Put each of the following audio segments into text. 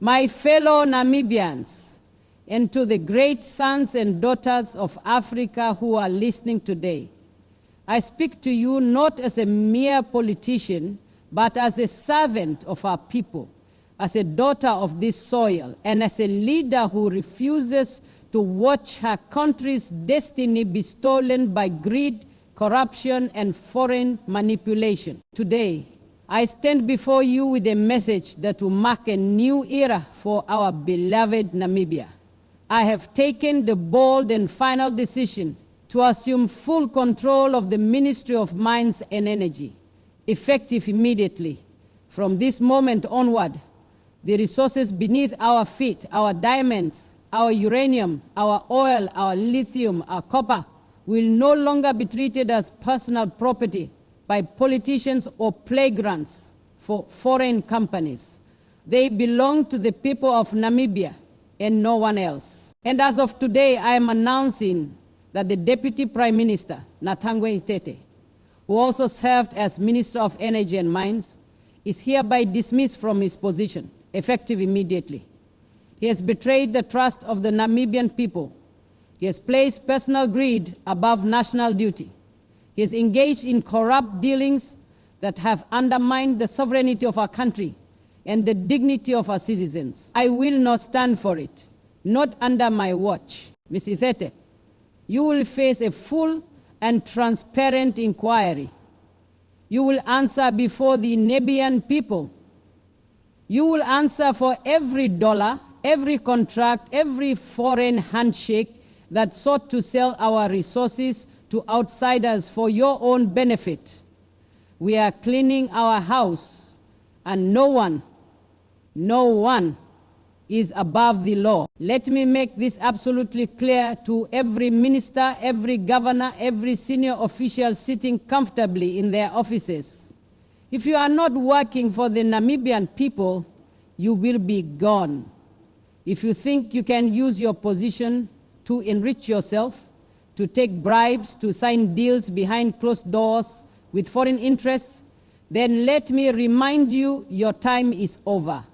My fellow Namibians, and to the great sons and daughters of Africa who are listening today, I speak to you not as a mere politician, but as a servant of our people, as a daughter of this soil, and as a leader who refuses to watch her country's destiny be stolen by greed, corruption, and foreign manipulation. Today, I stand before you with a message that will mark a new era for our beloved Namibia. I have taken the bold and final decision to assume full control of the Ministry of Mines and Energy, effective immediately. From this moment onward, the resources beneath our feet, our diamonds, our uranium, our oil, our lithium, our copper, will no longer be treated as personal property by politicians or playgrounds for foreign companies. They belong to the people of Namibia and no one else. And as of today, I am announcing that the Deputy Prime Minister, Nathangwe Itete, who also served as Minister of Energy and Mines, is hereby dismissed from his position, effective immediately. He has betrayed the trust of the Namibian people. He has placed personal greed above national duty. He has engaged in corrupt dealings that have undermined the sovereignty of our country and the dignity of our citizens. I will not stand for it, not under my watch. Ms. Itete, you will face a full and transparent inquiry. You will answer before the Namibian people. You will answer for every dollar, every contract, every foreign handshake that sought to sell our resources to outsiders for your own benefit. We are cleaning our house, and no one is above the law. Let me make this absolutely clear to every minister, every governor, every senior official sitting comfortably in their offices. If you are not working for the Namibian people, you will be gone. If you think you can use your position to enrich yourself, to take bribes, to sign deals behind closed doors with foreign interests, then let me remind you, your time is over.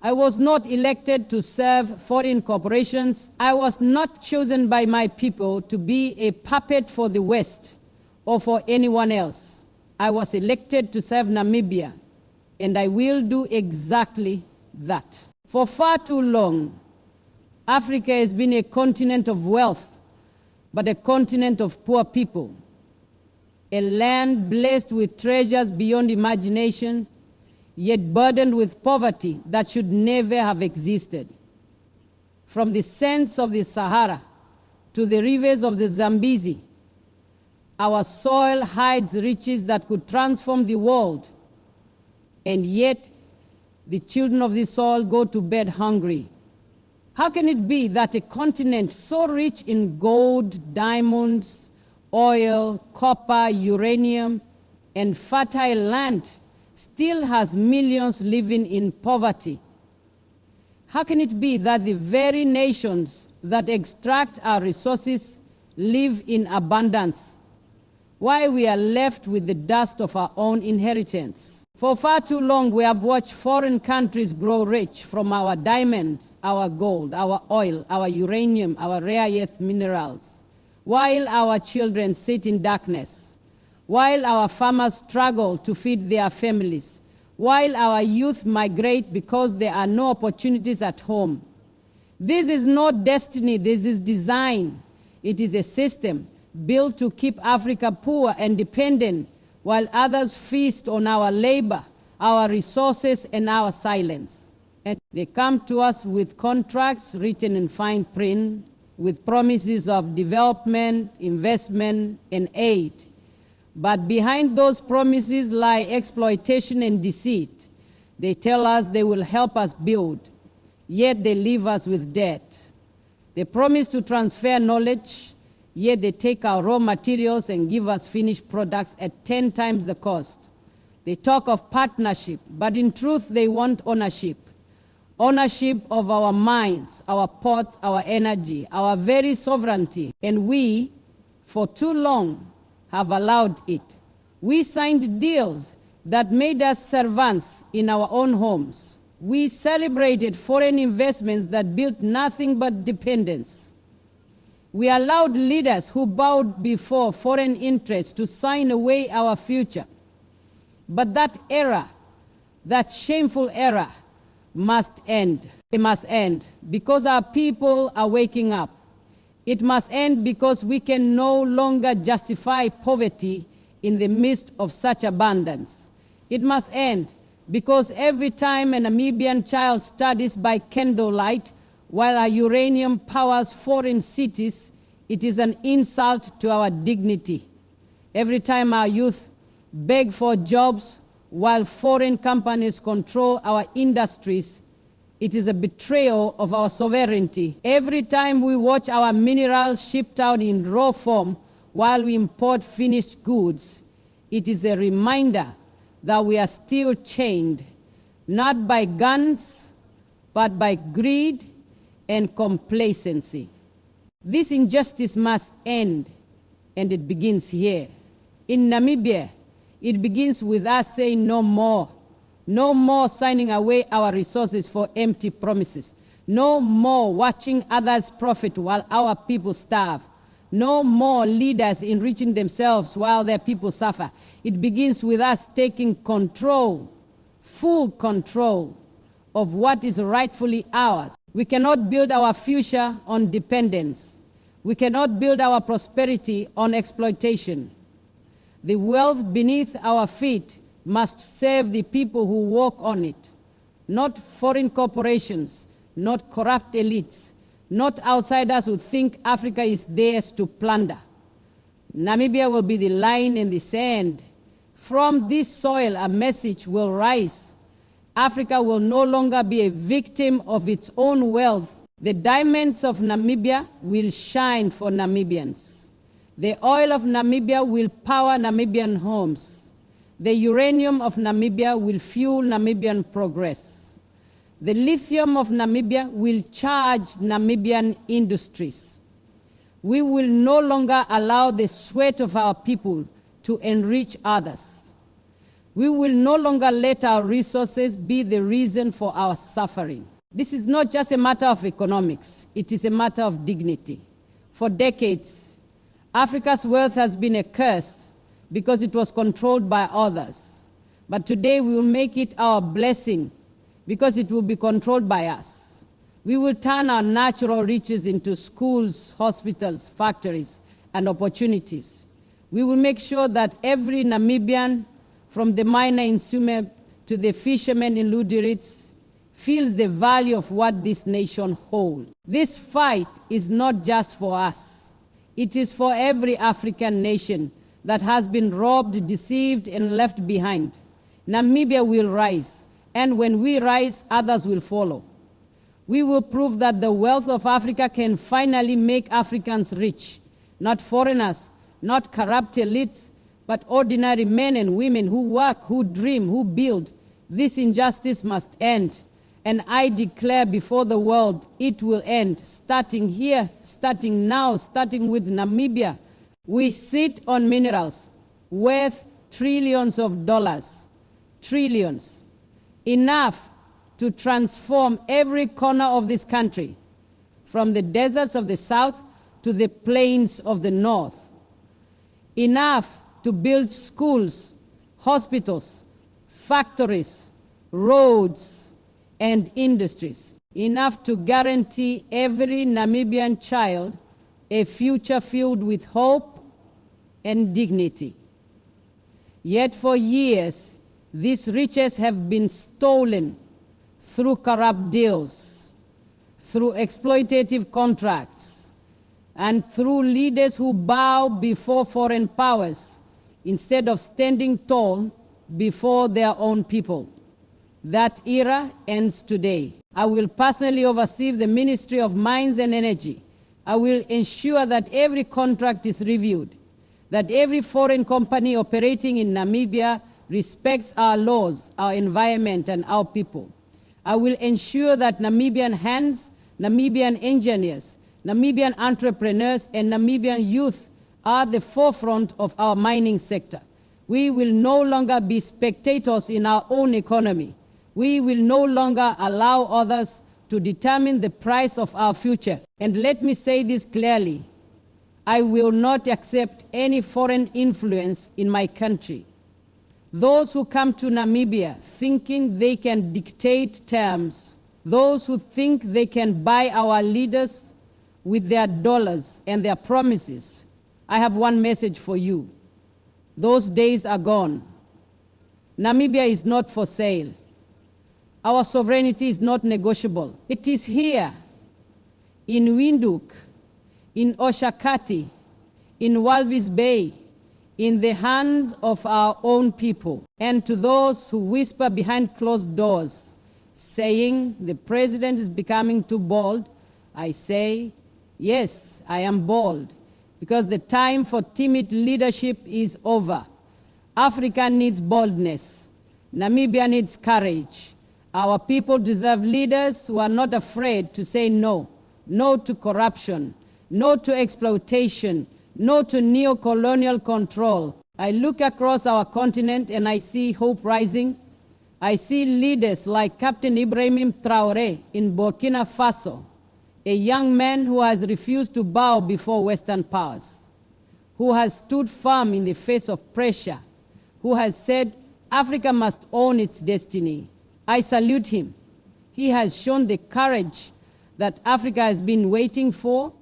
I was not elected to serve foreign corporations. I was not chosen by my people to be a puppet for the West or for anyone else. I was elected to serve Namibia, and I will do exactly that. For far too long, Africa has been a continent of wealth, but a continent of poor people. A land blessed with treasures beyond imagination, yet burdened with poverty that should never have existed. From the sands of the Sahara to the rivers of the Zambezi, our soil hides riches that could transform the world, and yet the children of the soil go to bed hungry. How can it be that a continent so rich in gold, diamonds, oil, copper, uranium, and fertile land still has millions living in poverty? How can it be that the very nations that extract our resources live in abundance, while we are left with the dust of our own inheritance? For far too long, we have watched foreign countries grow rich from our diamonds, our gold, our oil, our uranium, our rare earth minerals, while our children sit in darkness, while our farmers struggle to feed their families, while our youth migrate because there are no opportunities at home. This is not destiny, this is design. It is a system built to keep Africa poor and dependent, while others feast on our labor, our resources, and our silence. And they come to us with contracts written in fine print, with promises of development, investment, and aid. But behind those promises lie exploitation and deceit. They tell us they will help us build, yet they leave us with debt. They promise to transfer knowledge, yet they take our raw materials and give us finished products at 10 times the cost. They talk of partnership, but in truth they want ownership. Ownership of our mines, our ports, our energy, our very sovereignty. And we, for too long, have allowed it. We signed deals that made us servants in our own homes. We celebrated foreign investments that built nothing but dependence. We allowed leaders who bowed before foreign interests to sign away our future. But that era, that shameful era, must end. It must end because our people are waking up. It must end because we can no longer justify poverty in the midst of such abundance. It must end because every time a Namibian child studies by candlelight while our uranium powers foreign cities, it is an insult to our dignity. Every time our youth beg for jobs while foreign companies control our industries, it is a betrayal of our sovereignty. Every time we watch our minerals shipped out in raw form while we import finished goods, it is a reminder that we are still chained, not by guns, but by greed and complacency. This injustice must end, and it begins here. In Namibia, it begins with us saying no more. No more signing away our resources for empty promises. No more watching others profit while our people starve. No more leaders enriching themselves while their people suffer. It begins with us taking control, full control of what is rightfully ours. We cannot build our future on dependence. We cannot build our prosperity on exploitation. The wealth beneath our feet must serve the people who walk on it, not foreign corporations, not corrupt elites, not outsiders who think Africa is theirs to plunder. Namibia will be the line in the sand. From this soil, a message will rise. Africa will no longer be a victim of its own wealth. The diamonds of Namibia will shine for Namibians. The oil of Namibia will power Namibian homes. The uranium of Namibia will fuel Namibian progress. The lithium of Namibia will charge Namibian industries. We will no longer allow the sweat of our people to enrich others. We will no longer let our resources be the reason for our suffering. This is not just a matter of economics, it is a matter of dignity. For decades, Africa's wealth has been a curse because it was controlled by others. But today we will make it our blessing because it will be controlled by us. We will turn our natural riches into schools, hospitals, factories, and opportunities. We will make sure that every Namibian, from the miner in Sume to the fisherman in Luderitz, feels the value of what this nation holds. This fight is not just for us. It is for every African nation that has been robbed, deceived, and left behind. Namibia will rise, and when we rise, others will follow. We will prove that the wealth of Africa can finally make Africans rich, not foreigners, not corrupt elites, but ordinary men and women who work, who dream, who build. This injustice must end, and I declare before the world it will end, starting here, starting now, starting with Namibia. We sit on minerals worth trillions of dollars, trillions, enough to transform every corner of this country, from the deserts of the south to the plains of the north, enough to build schools, hospitals, factories, roads, and industries, enough to guarantee every Namibian child a future filled with hope and dignity. Yet for years, these riches have been stolen through corrupt deals, through exploitative contracts, and through leaders who bow before foreign powers instead of standing tall before their own people. That era ends today. I will personally oversee the Ministry of Mines and Energy. I will ensure that every contract is reviewed, that every foreign company operating in Namibia respects our laws, our environment, and our people. I will ensure that Namibian hands, Namibian engineers, Namibian entrepreneurs, and Namibian youth are the forefront of our mining sector. We will no longer be spectators in our own economy. We will no longer allow others to determine the price of our future. And let me say this clearly. I will not accept any foreign influence in my country. Those who come to Namibia thinking they can dictate terms, those who think they can buy our leaders with their dollars and their promises, I have one message for you. Those days are gone. Namibia is not for sale. Our sovereignty is not negotiable. It is here, in Windhoek, in Oshakati, in Walvis Bay, in the hands of our own people. And to those who whisper behind closed doors, saying the president is becoming too bold, I say, yes, I am bold, because the time for timid leadership is over. Africa needs boldness. Namibia needs courage. Our people deserve leaders who are not afraid to say no. No to corruption. No to exploitation. No to neo-colonial control. I look across our continent and I see hope rising. I see leaders like Captain Ibrahim Traoré in Burkina Faso, a young man who has refused to bow before Western powers, who has stood firm in the face of pressure, who has said Africa must own its destiny. I salute him. He has shown the courage that Africa has been waiting for,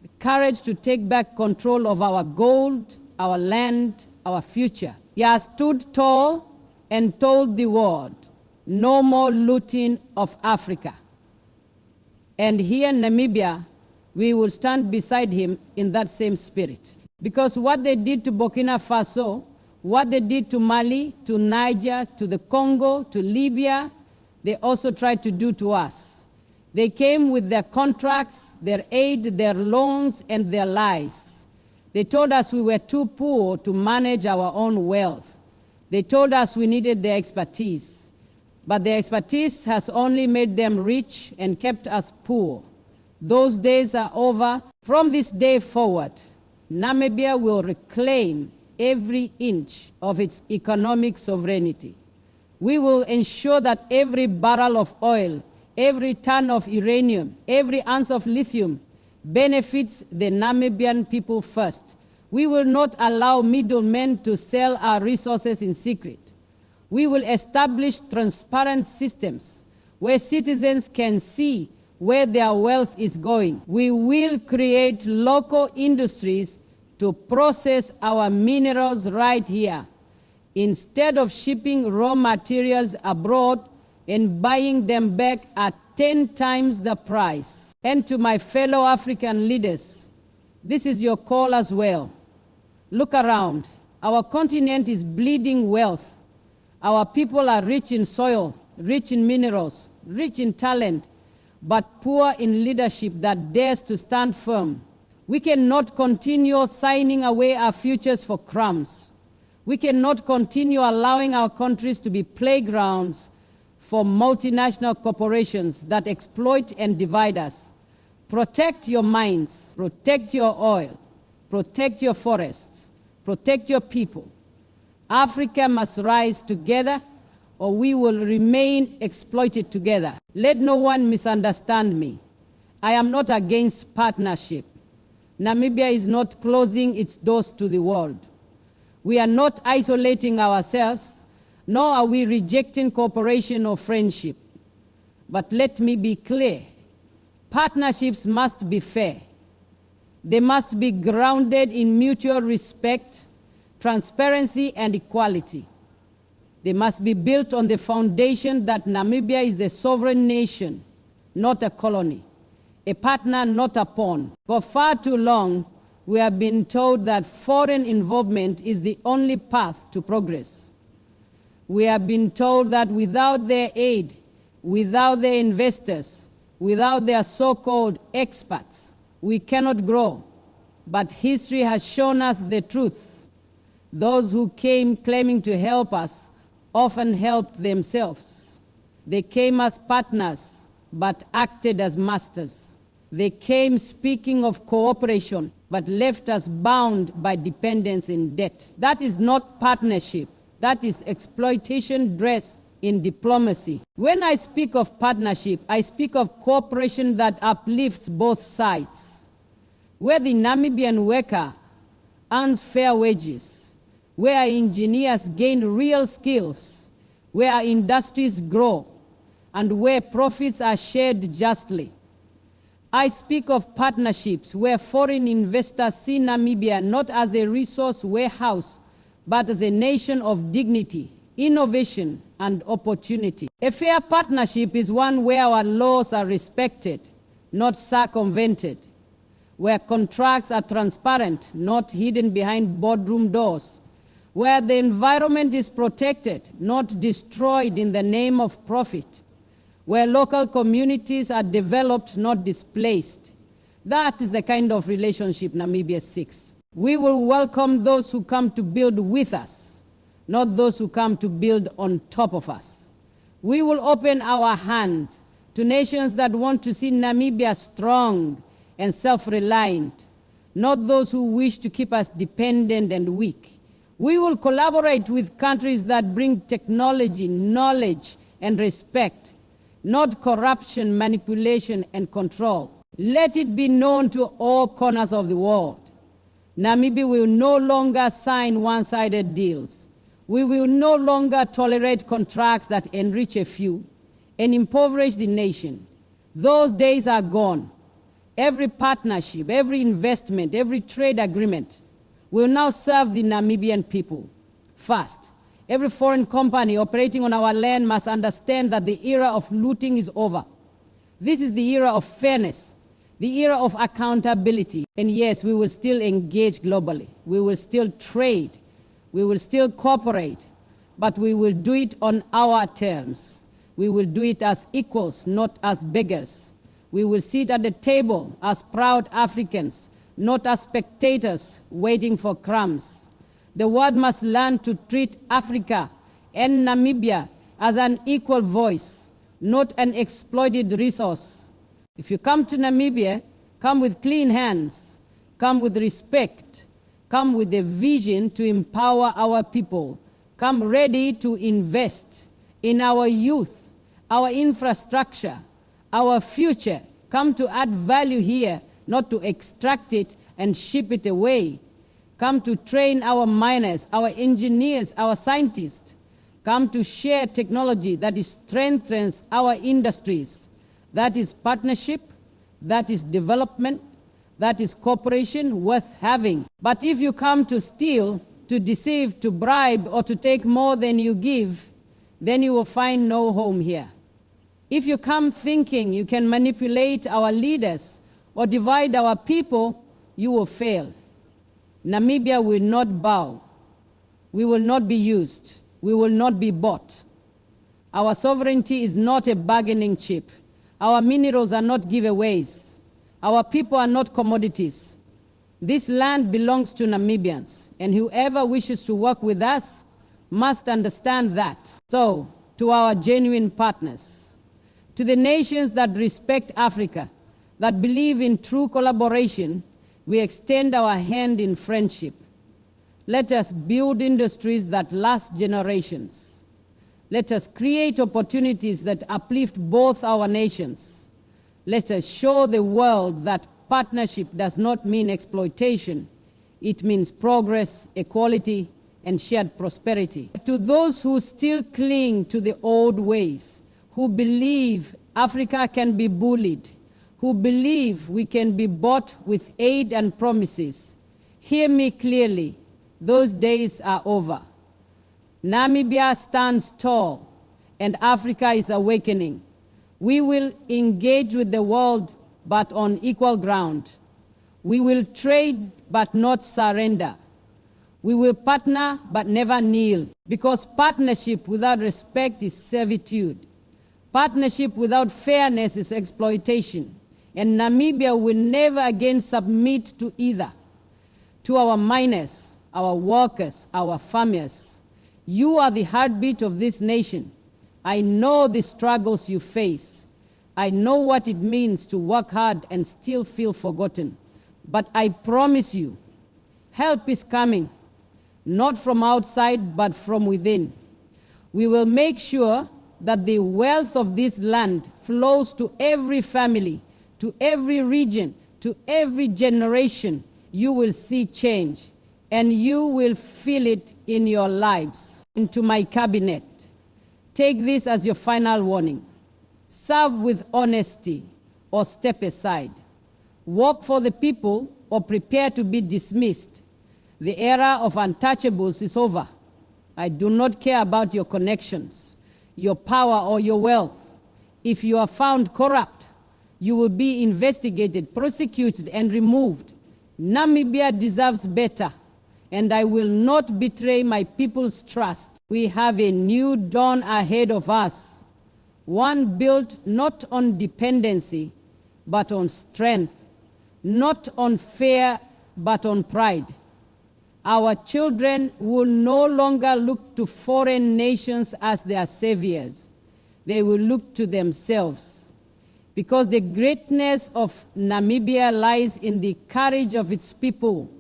the courage to take back control of our gold, our land, our future. He has stood tall and told the world, no more looting of Africa. And here in Namibia, we will stand beside him in that same spirit. Because what they did to Burkina Faso, what they did to Mali, to Niger, to the Congo, to Libya, they also tried to do to us. They came with their contracts, their aid, their loans, and their lies. They told us we were too poor to manage our own wealth. They told us we needed their expertise. But their expertise has only made them rich and kept us poor. Those days are over. From this day forward, Namibia will reclaim every inch of its economic sovereignty. We will ensure that every barrel of oil, every ton of uranium, every ounce of lithium benefits the Namibian people first. We will not allow middlemen to sell our resources in secret. We will establish transparent systems where citizens can see where their wealth is going. We will create local industries to process our minerals right here, instead of shipping raw materials abroad and buying them back at 10 times the price. And to my fellow African leaders, this is your call as well. Look around. Our continent is bleeding wealth. Our people are rich in soil, rich in minerals, rich in talent, but poor in leadership that dares to stand firm. We cannot continue signing away our futures for crumbs. We cannot continue allowing our countries to be playgrounds for multinational corporations that exploit and divide us. Protect your mines, protect your oil, protect your forests, protect your people. Africa must rise together, or we will remain exploited together. Let no one misunderstand me. I am not against partnership. Namibia is not closing its doors to the world. We are not isolating ourselves, nor are we rejecting cooperation or friendship. But let me be clear. Partnerships must be fair. They must be grounded in mutual respect, transparency, and equality. They must be built on the foundation that Namibia is a sovereign nation, not a colony, a partner, not a pawn. For far too long, we have been told that foreign involvement is the only path to progress. We have been told that without their aid, without their investors, without their so-called experts, we cannot grow. But history has shown us the truth. Those who came claiming to help us often helped themselves. They came as partners, but acted as masters. They came speaking of cooperation, but left us bound by dependence in debt. That is not partnership. That is exploitation dressed in diplomacy. When I speak of partnership, I speak of cooperation that uplifts both sides, where the Namibian worker earns fair wages, where our engineers gain real skills, where our industries grow, and where profits are shared justly. I speak of partnerships where foreign investors see Namibia not as a resource warehouse, but as a nation of dignity, innovation, and opportunity. A fair partnership is one where our laws are respected, not circumvented, where contracts are transparent, not hidden behind boardroom doors, where the environment is protected, not destroyed in the name of profit, where local communities are developed, not displaced. That is the kind of relationship Namibia seeks. We will welcome those who come to build with us, not those who come to build on top of us. We will open our hands to nations that want to see Namibia strong and self-reliant, not those who wish to keep us dependent and weak. We will collaborate with countries that bring technology, knowledge, and respect, not corruption, manipulation, and control. Let it be known to all corners of the world. Namibia will no longer sign one-sided deals. We will no longer tolerate contracts that enrich a few and impoverish the nation. Those days are gone. Every partnership, every investment, every trade agreement will now serve the Namibian people. First, every foreign company operating on our land must understand that the era of looting is over. This is the era of fairness, the era of accountability. And yes, we will still engage globally. We will still trade. We will still cooperate, but we will do it on our terms. We will do it as equals, not as beggars. We will sit at the table as proud Africans, not as spectators waiting for crumbs. The world must learn to treat Africa and Namibia as an equal voice, not an exploited resource. If you come to Namibia, come with clean hands, come with respect, come with a vision to empower our people, come ready to invest in our youth, our infrastructure, our future. Come to add value here, not to extract it and ship it away. Come to train our miners, our engineers, our scientists. Come to share technology that strengthens our industries. That is partnership, that is development, that is cooperation worth having. But if you come to steal, to deceive, to bribe, or to take more than you give, then you will find no home here. If you come thinking you can manipulate our leaders or divide our people, you will fail. Namibia will not bow. We will not be used. We will not be bought. Our sovereignty is not a bargaining chip. Our minerals are not giveaways. Our people are not commodities. This land belongs to Namibians, and whoever wishes to work with us must understand that. So, to our genuine partners, to the nations that respect Africa, that believe in true collaboration, we extend our hand in friendship. Let us build industries that last generations. Let us create opportunities that uplift both our nations. Let us show the world that partnership does not mean exploitation. It means progress, equality, and shared prosperity. To those who still cling to the old ways, who believe Africa can be bullied, who believe we can be bought with aid and promises, hear me clearly. Those days are over. Namibia stands tall, and Africa is awakening. We will engage with the world, but on equal ground. We will trade, but not surrender. We will partner, but never kneel, because partnership without respect is servitude. Partnership without fairness is exploitation, and Namibia will never again submit to either. To our miners, our workers, our farmers, you are the heartbeat of this nation. I know the struggles you face. I know what it means to work hard and still feel forgotten. But I promise you, help is coming, not from outside, but from within. We will make sure that the wealth of this land flows to every family, to every region, to every generation. You will see change, and you will feel it in your lives. Into my cabinet, take this as your final warning. Serve with honesty or step aside. Work for the people or prepare to be dismissed. The era of untouchables is over. I do not care about your connections, your power, or your wealth. If you are found corrupt, you will be investigated, prosecuted, and removed. Namibia deserves better, and I will not betray my people's trust. We have a new dawn ahead of us, one built not on dependency, but on strength, not on fear, but on pride. Our children will no longer look to foreign nations as their saviors. They will look to themselves, because the greatness of Namibia lies in the courage of its people,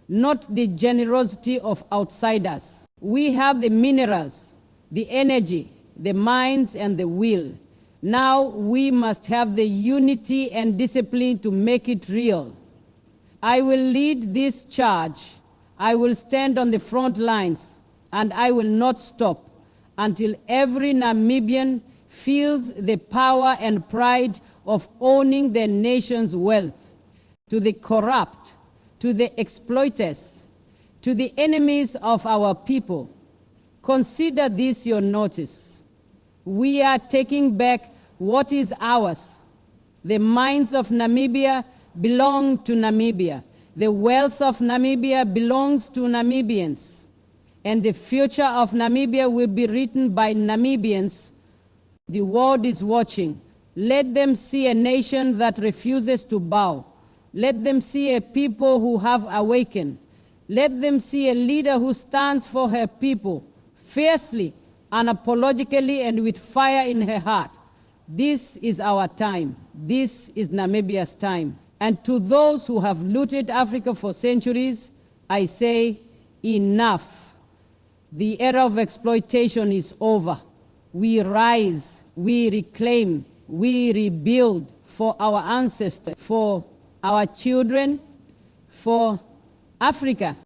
not the generosity of outsiders. We have the minerals, the energy, the minds, and the will. Now we must have the unity and discipline to make it real. I will lead this charge. I will stand on the front lines, and I will not stop until every Namibian feels the power and pride of owning their nation's wealth. To the corrupt, to the exploiters, to the enemies of our people, consider this your notice. We are taking back what is ours. The mines of Namibia belong to Namibia. The wealth of Namibia belongs to Namibians. And the future of Namibia will be written by Namibians. The world is watching. Let them see a nation that refuses to bow. Let them see a people who have awakened. Let them see a leader who stands for her people, fiercely, unapologetically, and with fire in her heart. This is our time. This is Namibia's time. And to those who have looted Africa for centuries, I say, enough. The era of exploitation is over. We rise, we reclaim, we rebuild for our ancestors, for our children, for Africa.